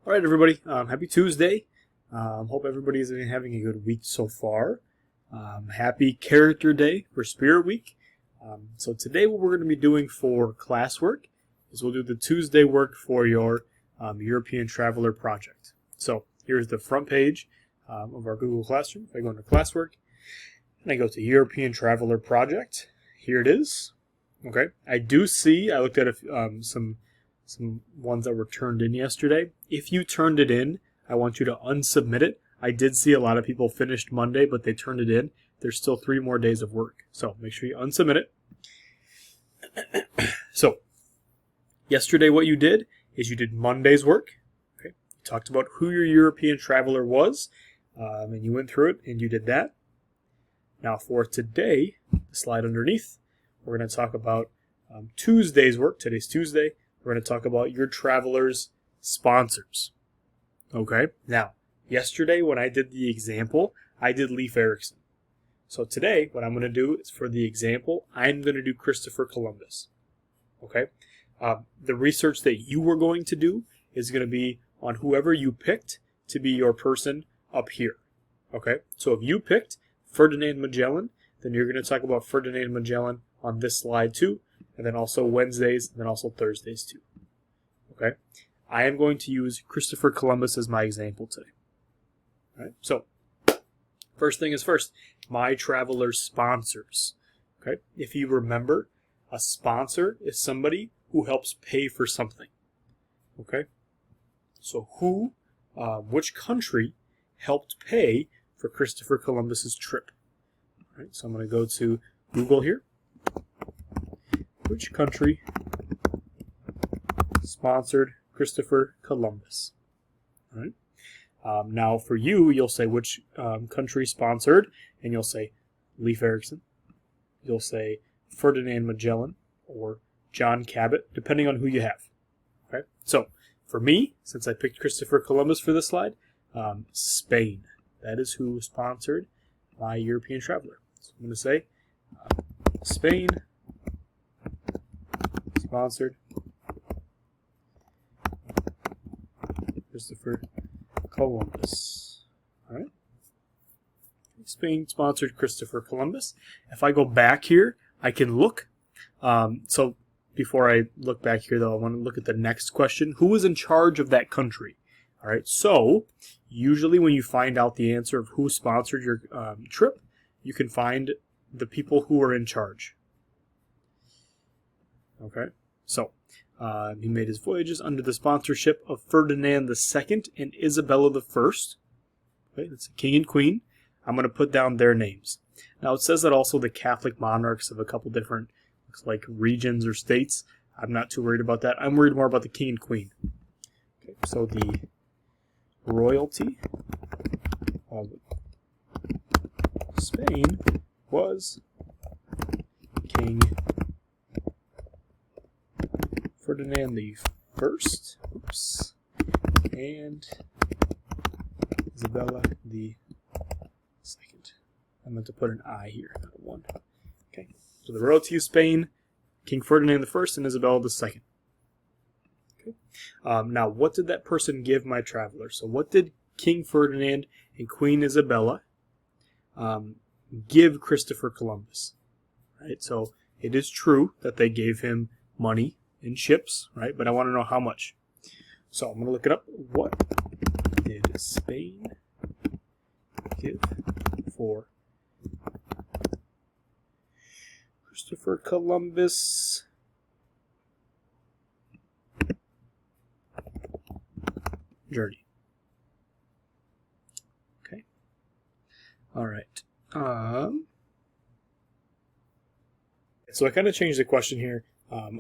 All right, everybody. Happy Tuesday. Hope everybody's been having a good week so far. Happy Character Day for Spirit Week. So today what we're going to be doing for classwork is we'll do the Tuesday work for your European Traveler project. So here's the front page of our Google Classroom. If I go into classwork and I go to European Traveler project, here it is. Okay, I looked at some ones that were turned in yesterday. If you turned it in, I want you to unsubmit it. I did see a lot of people finished Monday, but they turned it in. There's still 3 more days of work. So make sure you unsubmit it. So yesterday what you did is you did Monday's work. Okay, you talked about who your European traveler was, and you went through it and you did that. Now for today, the slide underneath, we're going to talk about Tuesday's work. Today's Tuesday. We're going to talk about your traveler's sponsors. Okay? Now, yesterday when I did the example, I did Leif Erikson. So today, what I'm going to do is for the example, I'm going to do Christopher Columbus. Okay? The research that you were going to do is going to be on whoever you picked to be your person up here. Okay? So if you picked Ferdinand Magellan, then you're going to talk about Ferdinand Magellan on this slide too, and then also Wednesdays, and then also Thursdays too. Okay? I am going to use Christopher Columbus as my example today. All right? So, first thing is first, my traveler's sponsors. Okay? If you remember, a sponsor is somebody who helps pay for something. Okay? So which country helped pay for Christopher Columbus's trip? All right, so I'm going to go to Google here. Which country sponsored Christopher Columbus? All right. Now for you, you'll say which country sponsored, and you'll say Leif Erikson. You'll say Ferdinand Magellan or John Cabot, depending on who you have. Okay. So for me, since I picked Christopher Columbus for this slide, Spain. That is who sponsored my European traveler. So I'm going to say Spain sponsored Christopher Columbus. All right. Spain sponsored Christopher Columbus. If I go back here, I can look. So before I look back here, though, I want to look at the next question. Who was in charge of that country? All right. So usually when you find out the answer of who sponsored your trip, you can find the people who were in charge. Okay. So he made his voyages under the sponsorship of Ferdinand II and Isabella I. Okay, that's a king and queen. I'm going to put down their names. Now it says that also the Catholic monarchs of a couple different, looks like regions or states. I'm not too worried about that. I'm worried more about the king and queen. Okay, so the royalty of Spain was King Ferdinand the First, and Isabella the Second. I meant to put an I here, not a 1. Okay, so the royalty of Spain, King Ferdinand the First, and Isabella the Second. Okay. Now, what did that person give my traveler? So, what did King Ferdinand and Queen Isabella give Christopher Columbus? Right. So, it is true that they gave him money in ships, right? But I want to know how much. So I'm going to look it up. What did Spain give for Christopher Columbus journey? Okay. All right. So I kind of changed the question here.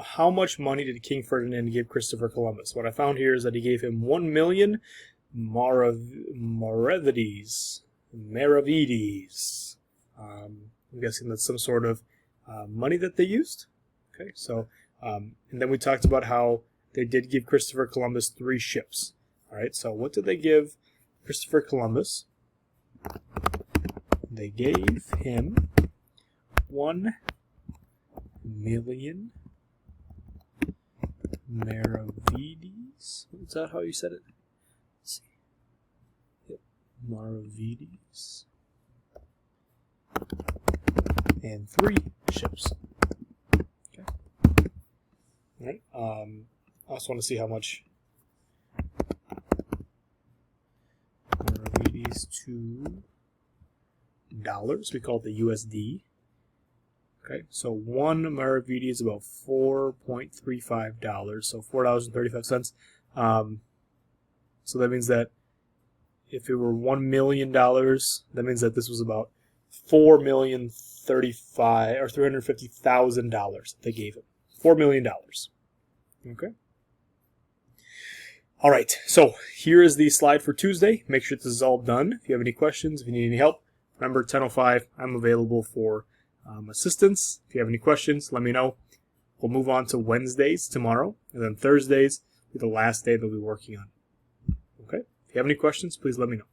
How much money did King Ferdinand give Christopher Columbus? What I found here is that he gave him 1 million maravedis. I'm guessing that's some sort of money that they used. Okay, so and then we talked about how they did give Christopher Columbus 3 ships. All right, so what did they give Christopher Columbus? They gave him 1 million maravedis. Is that how you said it? Maravides. And 3 ships. Okay. All right. I also want to see how much Maravides to dollars. We call it the USD. Okay, so 1 Maravidi is about $4.35, so $4.35. So that means that if it were $1 million, that means that this was about $350,000 they gave him. $4 million. Okay. All right, so here is the slide for Tuesday. Make sure this is all done. If you have any questions, if you need any help, remember 10:05. I'm available for assistance. If you have any questions, let me know. We'll move on to Wednesdays tomorrow, and then Thursdays will be the last day they'll be working on. Okay? If you have any questions, please let me know.